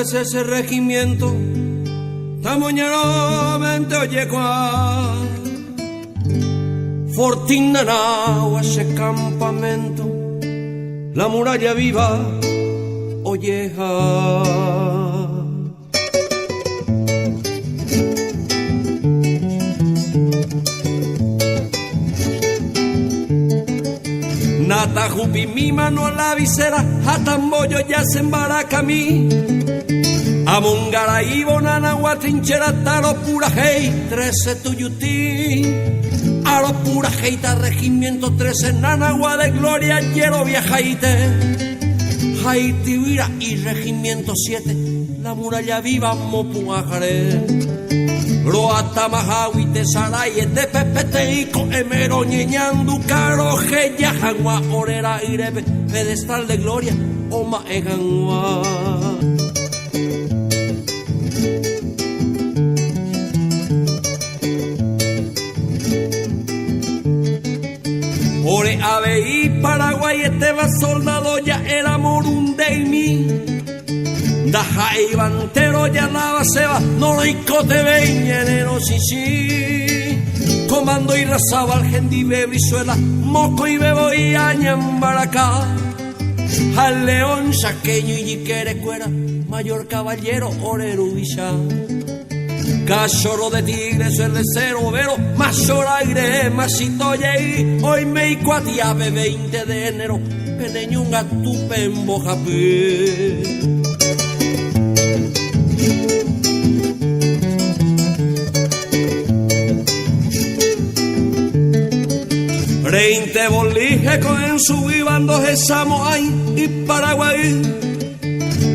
13 ese regimiento, tamoñeramente oye cuá. Fortín agua ese campamento, la muralla viva olleja. Nata jupi mi mano a la visera, jatambollo ya se embaraca mí. Amongara y bonana guatrinchera, taro pura hey, 13 tuyutí. A los pura heita regimiento 13, nanagua de gloria, quiero viajaite. Haiti vira y regimiento 7, la muralla viva mopuajaré. Roata mahawi te saray de pepeteico emero ñeñandu caro geya jangua orera irebe pedestal de gloria oma egangua. Ore ave y Paraguay este va soldado ya era morundeimi. Daja e Ivantero ya lava seba, no lo icote veñenero sí. Comando y razaba al gendive brizuela, moco y bebo y añambaracá. Al león saqueño y yiquere cuera, mayor caballero orero villa. Cachorro de tigre suele ser overo, mayor aire, masito y hoy me icuatiabe 20 de enero, peneñunga tupe en bojapé. Reinte bolige con en su vivando gesamo ahí y Paraguay.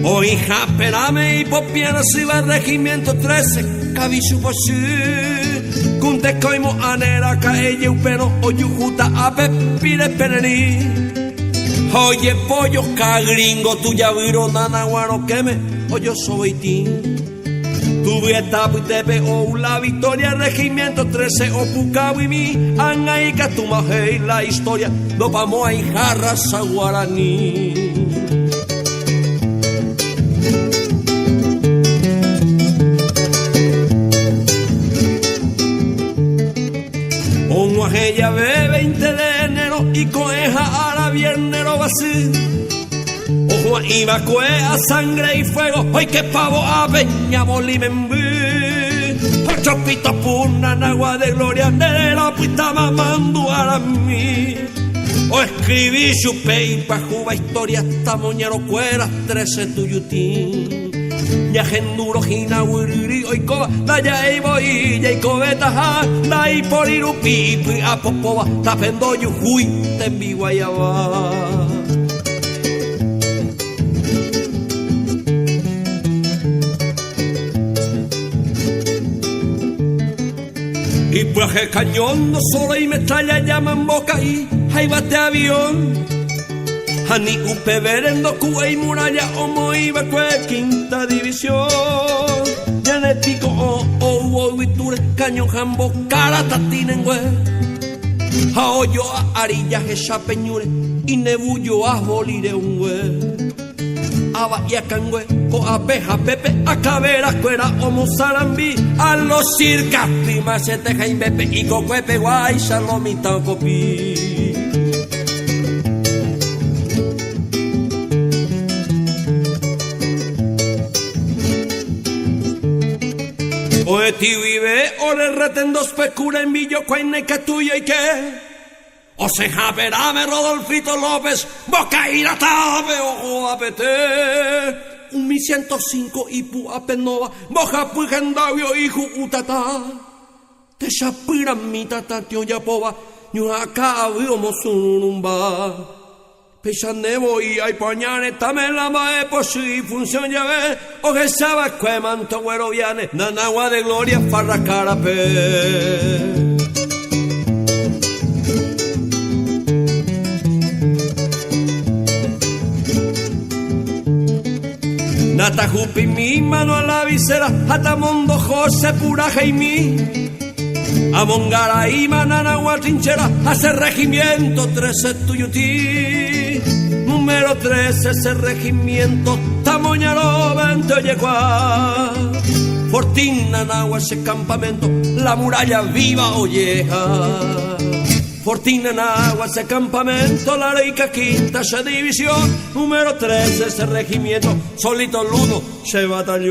Hoy japerame y popiana si va regimiento 13, cabichu posí. Cunte coimo anera caelle upero oyujuta a pepire perení. Oye pollo cagringo tuya viro nanaguaro queme, oyo soy ti. Tuve etapa y tepe o la victoria, regimiento 13 o pucahuimi, anaika tumaje la historia, do pamo y jarras a guaraní. Un guajeya ve 20 de enero y coeja a la viernero vacío. Ojo iba a sangre y fuego, hoy que pavo a peña bolimembí. Ocho pitos puna en agua de gloria, de la pista mamando a mí. O escribí chupe y pa' juba historia, tamoñero cuera, 13 tuyutín. Ya genduro jina wiriri hoy coba, la ya y voy, ya y cobeta ja, la y por irupipi a popoba, tapendo yujuy, te envi guayaba. Y pues el cañón no solo y metralla llaman boca y ahí bate avión. Ani upe verendo cuba y muralla homo iba cue quinta división. Ya en el pico o viture cañón jambo cara tatinengüe. A hoyo a arillas esa peñure y nebullo a bolire un güe. Aba y a cangüe, o a peja pepe, a cabera, cuera, homo sarambí, a los circas, prima, se teja y bepe, y cocuepe, guay, salomita, copí. O eti vive, o le reten dos pecura en millo, cuaine que tuyo y que. O se japerame Rodolfito López, boca ira tabe o apete. 1105 ipu apenova, boja puigendavio hijo utata. Te chapira mi tata tio yapova, nyuhaka vio mosunumba. Pechanevo y hay pañane, tame la mae posi función ya ve. O que sabe que manto güero viane, nanagua de gloria farra carape. Nata jupi mi mano a la visera, atamondo José pura jaimí. Amongara y manana guatrinchera, hace regimiento 13 tuyutí. número 13, ese regimiento, Tamoñaro, 20 Oyecuá. Fortina, Nagua, ese campamento, la muralla viva Olleja. Fortina, Nagua, ese campamento, la rica quinta, esa división, número 13, ese regimiento, solito el uno, ese batallón.